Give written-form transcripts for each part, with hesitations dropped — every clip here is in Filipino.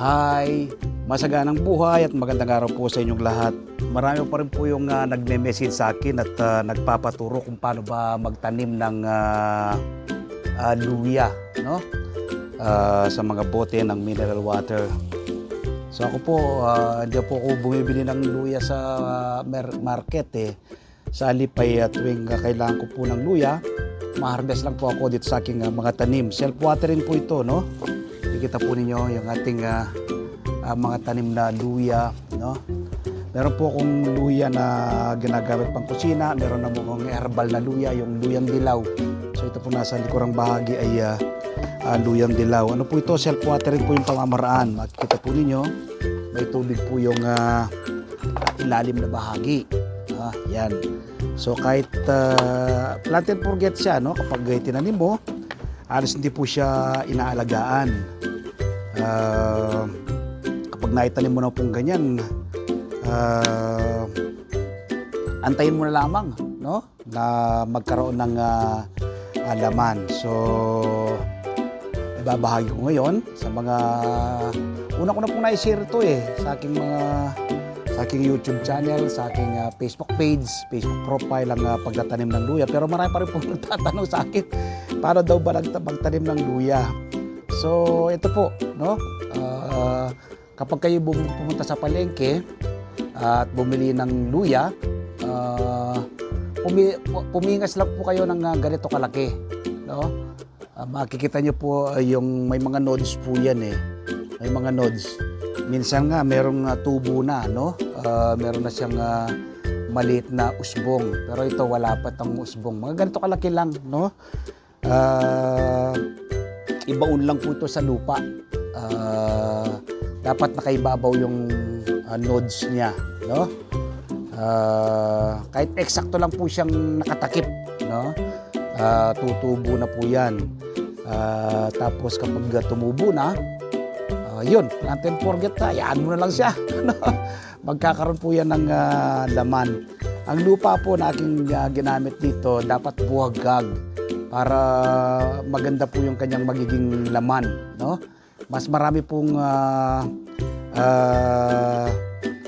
Hi! Masaganang buhay at magandang araw po sa inyong lahat. Marami pa rin po yung nagme-message sa akin at nagpapaturo kung paano ba magtanim ng luya, no? Sa mga bote ng mineral water. So ako po, hindi po ako bumibili ng luya sa market eh. Sa halip ay tuwing kailangan ko po ng luya, ma-harvest lang po ako dito sa aking mga tanim. Self-watering po ito, no? Kita po ninyo yung ating mga tanim na luya, no? Meron po akong luya na ginagamit pang kusina, meron na akong herbal na luya, yung luyang dilaw. So ito po nasa likurang bahagi ay luyang dilaw. Ano po ito? Self-watering po yung pamamaraan. Makikita po ninyo, may tubig po yung ilalim na bahagi. Yan. So kahit plant and forget siya, no? Kapag tinanim mo, halos hindi po siya inaalagaan. Kapag naitanim mo na pong ganyan, antayin mo na lamang, no? Na magkaroon ng laman. So ibabahagi ko ngayon sa mga una ko na pong na-share ito sa aking YouTube channel, sa aking Facebook page, Facebook profile ang pagtatanim ng luya. Pero marami pa rin po nagtatanong sa akin, paano daw ba magtanim ng luya? So ito po, no? Kapag kayo pumunta sa palengke at bumili ng luya, pumingas lang po kayo ng ganito kalaki, no? Makikita nyo po yung may mga nodes po yan may mga nodes. Minsan nga merong tubo na, no? Meron na siyang maliit na usbong, pero ito wala pa tang usbong. Mga ganito kalaki lang, no? Ibaon lang po ito sa lupa. Dapat nakaibabaw yung nodes niya, no? Kahit eksakto lang po siyang nakatakip, no? Tutubo na po yan. Tapos kapag tumubo na, yun, plant and forget na, yaan mo na lang siya. Magkakaroon po yan ng laman. Ang lupa po na aking ginamit dito, dapat buhaghag para maganda po yung kanyang magiging laman, no? Mas marami pong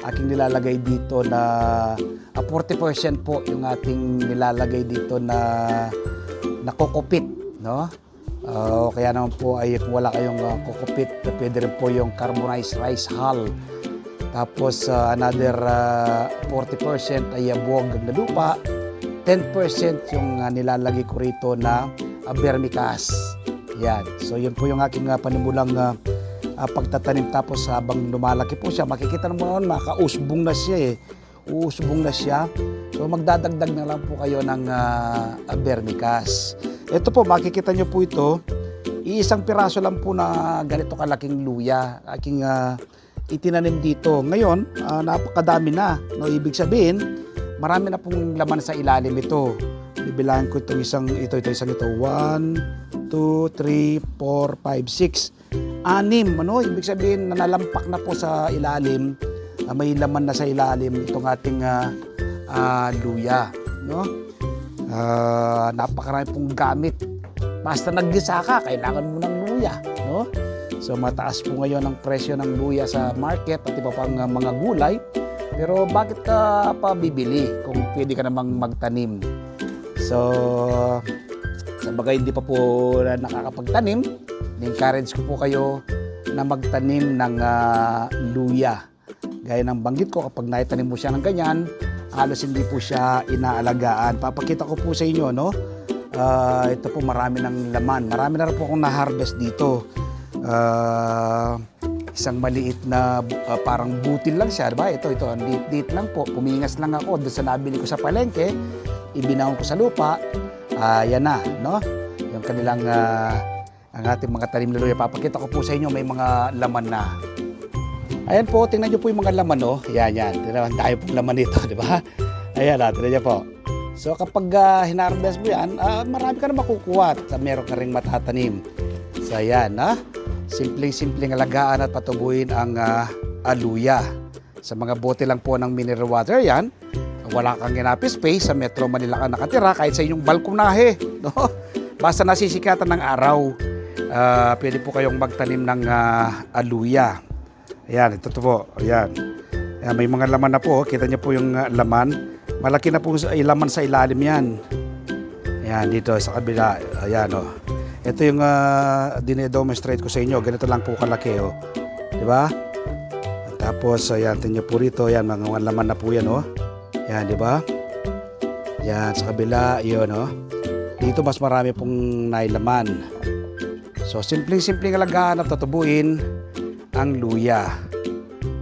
aking nilalagay dito na 40% po yung ating nilalagay dito na kokopit, no? Kaya naman po ay kung wala kayong kokopit, pwede rin po yung carbonized rice hull. Tapos another 40% ay buhaghag na lupa. 10% yung nilalagay ko rito na vermicast. Yan. So yun po yung aking panimulang pagtatanim. Tapos habang lumalaki po siya, makikita naman makausbong na siya uusbong na siya. So magdadagdag na lang po kayo ng vermicast. Ito po, makikita nyo po ito. Iisang piraso lang po na ganito kalaking luya. Aking itinanim dito. Ngayon, napakadami na. No, ibig sabihin, marami na pong laman sa ilalim ito. Bibilangin ko itong isang ito. 1, 2, 3, 4, 5, 6, 6. Ano? Ibig sabihin na nalampak na po sa ilalim. May laman na sa ilalim itong ating luya. No? Napakarami pong gamit. Basta naggisa ka, kailangan mo ng luya. No? So mataas po ngayon ang presyo ng luya sa market at iba pang mga gulay. Pero bakit ka pa bibili kung pwede ka namang magtanim? So, sa bagay hindi pa po nakakapagtanim, encourage ko po kayo na magtanim ng luya. Gaya ng banggit ko, kapag naitanim mo siya ng ganyan, halos hindi po siya inaalagaan. Papakita ko po sa inyo, no? Ito po marami ng laman. Marami na rin po akong na-harvest dito. Isang maliit na parang butil lang siya, diba? Ito, ang liit lang po. Pumingas lang ako doon sa nabili ko sa palengke. Ibinaon ko sa lupa. Yan na, no? Yung kanilang, ang ating mga tanim na luya. Papakita ko po sa inyo, may mga laman na. Ayan po, tingnan nyo po yung mga laman, no? Yan. Tingnan tayo pong laman nito, diba? Ayan, tingnan nyo po. So kapag hinarvest mo yan, marami ka na makukuha at meron ka rin matatanim. So ayan, simpleng alagaan at patubuhin ang luya. Sa mga bote lang po ng mineral water yan, wala kang ginapis space, sa Metro Manila ka nakatira, kahit sa inyong balkonahe, no? Basta nasisikatan ng araw, pwede po kayong magtanim ng luya. Ayan, ito po. Ayan. Ayan, may mga laman na po. Kita niyo po yung laman. Malaki na po laman sa ilalim yan. Ayan, dito sa kabila. Ayan, oh. Ito yung dinedemonstrate ko sa inyo. Ganito lang po kalaki, oh. Diba? Tapos, ayan, tingnan po rito. Ayan, mga laman na po yan, oh. Ayan, diba? Ayan, sa kabila, yun, oh. Dito mas marami pong nailaman. So, simpleng-simpleng alagaan at tutubuin ang luya.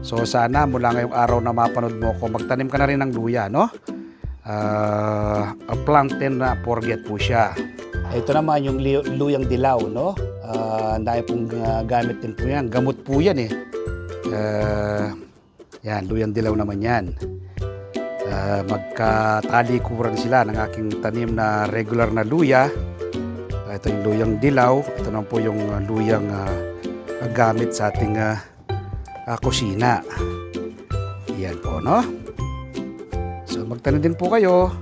So, sana mula ngayong araw na mapanood mo ko, magtanim ka na rin ng luya, no? A plantain na forget po siya. Ito naman yung luyang dilaw, no? Dahil pong gamit din po yan. Gamot po yan, eh. Yan, luyang dilaw naman yan. Magkatalikuran sila ng aking tanim na regular na luya. Ito yung luyang dilaw. Ito naman po yung luyang gamit sa ating kusina. Yan po, no? So, magtanim din po kayo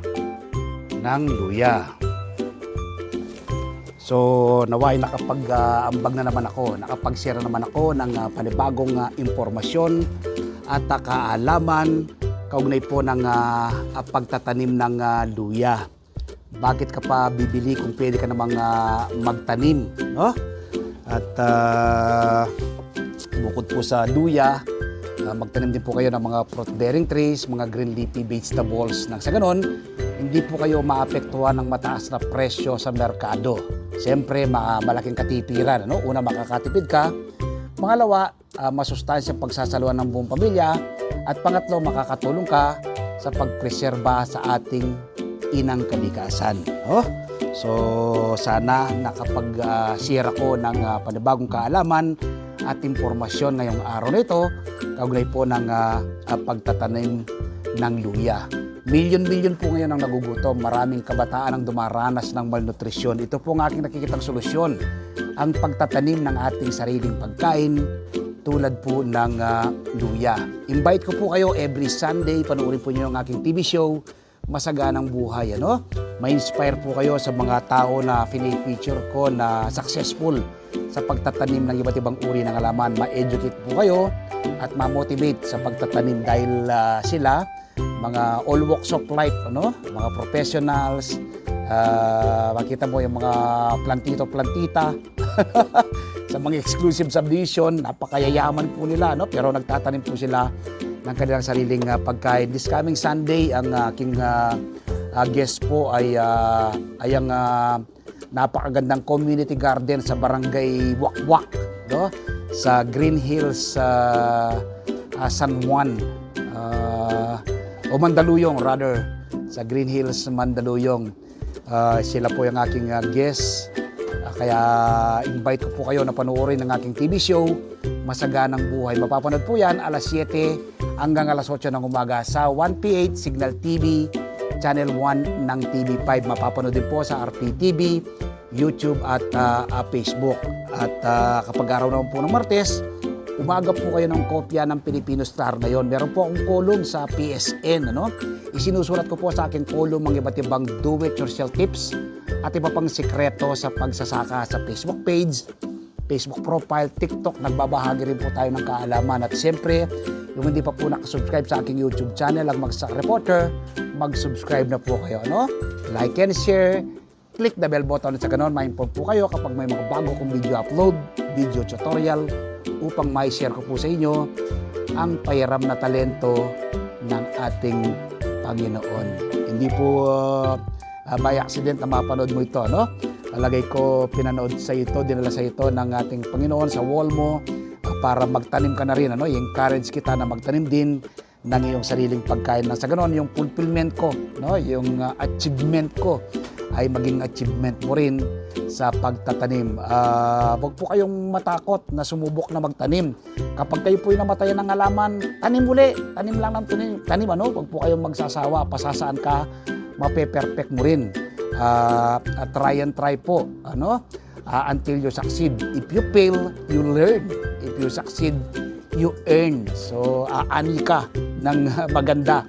ng luya. So, naway nakapag-ambag na naman ako, nakapag-share na naman ako ng panibagong impormasyon at kaalaman kaugnay po ng pagtatanim ng luya. Bakit ka pa bibili kung pwede ka namang magtanim, no? At bukod po sa luya, magtanim din po kayo ng mga fruit-bearing trees, mga green leafy vegetables. Nang sa ganon, hindi po kayo maapektuhan ng mataas na presyo sa merkado. Siyempre, malaking katipiran. Ano? Una, makakatipid ka. Pangalawa, masustansyang pagsasaluhan ng buong pamilya. At pangatlo, makakatulong ka sa pagpreserba sa ating inang kalikasan. Oh? So, sana nakapag-share ako ng panibagong kaalaman at impormasyon ngayong araw na ito kaugnay po ng pagtatanim ng luya. Milyon-milyon po ngayon ang nagugutom. Maraming kabataan ang dumaranas ng malnutrisyon. Ito po ang aking nakikitang solusyon. Ang pagtatanim ng ating sariling pagkain tulad po ng luya. Invite ko po kayo every Sunday. Panoorin po niyo ang aking TV show, Masaganang Buhay. Ano? Ma-inspire po kayo sa mga tao na fini-feature ko na successful sa pagtatanim ng iba't ibang uri ng halaman. Ma-educate po kayo at ma-motivate sa pagtatanim dahil sila mga all walks of life, ano? Mga professionals, makita mo yung mga plantito-plantita sa mga exclusive subdivision, napakayayaman po nila, no? Pero nagtatanim po sila ng kanilang sariling pagkain. This coming Sunday, ang aking guest po ay ang napakagandang community garden sa barangay Wakwak, no? Sa Green Hills, San Juan, o Mandaluyong rather, sa Green Hills, Mandaluyong. Sila po yung aking guest. Kaya invite ko po kayo na panoorin ng aking TV show, Masaganang Buhay. Mapapanood po yan alas 7 hanggang alas 8 ng umaga sa 1PH Signal TV, Channel 1 ng TV5. Mapapanood din po sa RPTV, YouTube at Facebook. At kapag araw naman po ng Martes, umaga po kayo ng kopya ng Filipino Star ngayon. Meron po akong column sa PSN. Ano? Isinusulat ko po sa aking column ang iba't ibang do-it-yourself tips at iba pang sikreto sa pagsasaka sa Facebook page, Facebook profile, TikTok. Nagbabahagi rin po tayo ng kaalaman. At siyempre, yung hindi pa po nakasubscribe sa aking YouTube channel, ang Magsak Reporter, mag-subscribe na po kayo. Ano? Like and share. Click the bell button at sa ganon, ma-inform po kayo kapag may mga bago kong video upload, video tutorial, upang ma-share ko po sa inyo ang pahiram na talento ng ating Panginoon. Hindi po by accident na mapanood mo ito, no? Alagay ko, pinanood sa ito, dinala sa ito ng ating Panginoon sa wall mo para magtanim ka na rin, ano? I-encourage kita na magtanim din ng iyong sariling pagkain. Na sa ganon, yung fulfillment ko, no? Yung achievement ko ay maging achievement mo rin sa pagtatanim. Huwag po kayong matakot na sumubok na magtanim. Kapag kayo po'y namatayan ng halaman, tanim muli. Tanim lang ng tanim, ano? Huwag po kayong magsasawa. Pasasaan ka, mape-perfect mo rin. Try and try po, ano? Until you succeed. If you fail, you learn. If you succeed, you earn. So, aani ka ng maganda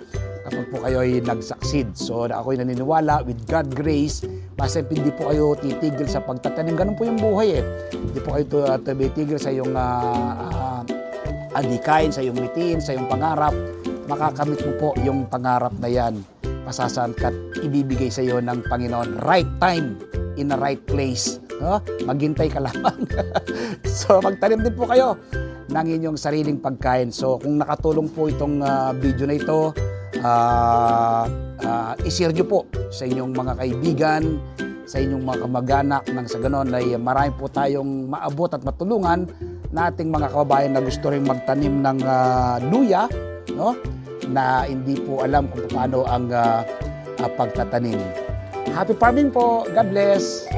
kapag po kayo ay nag-succeed. So, ako'y naniniwala with God grace, basta hindi po kayo titigil sa pagtatanim. Ganun po yung buhay eh. Hindi po kayo titigil sa iyong adikain, sa iyong mitiin, sa iyong pangarap, makakamit mo po yung pangarap na yan. Pasasangkat ibibigay sa iyo ng Panginoon. Right time, in the right place. No? Maghintay ka lamang. So magtanim din po kayo ng inyong sariling pagkain. So kung nakatulong po itong video na ito, i-share nyo po sa inyong mga kaibigan, sa inyong mga kamag-anak, nang sa ganon ay marami po tayong maabot at matulungan na ating mga kababayan na gusto rin magtanim ng luya, no? Na hindi po alam kung paano ang pagtatanim. Happy farming po! God bless!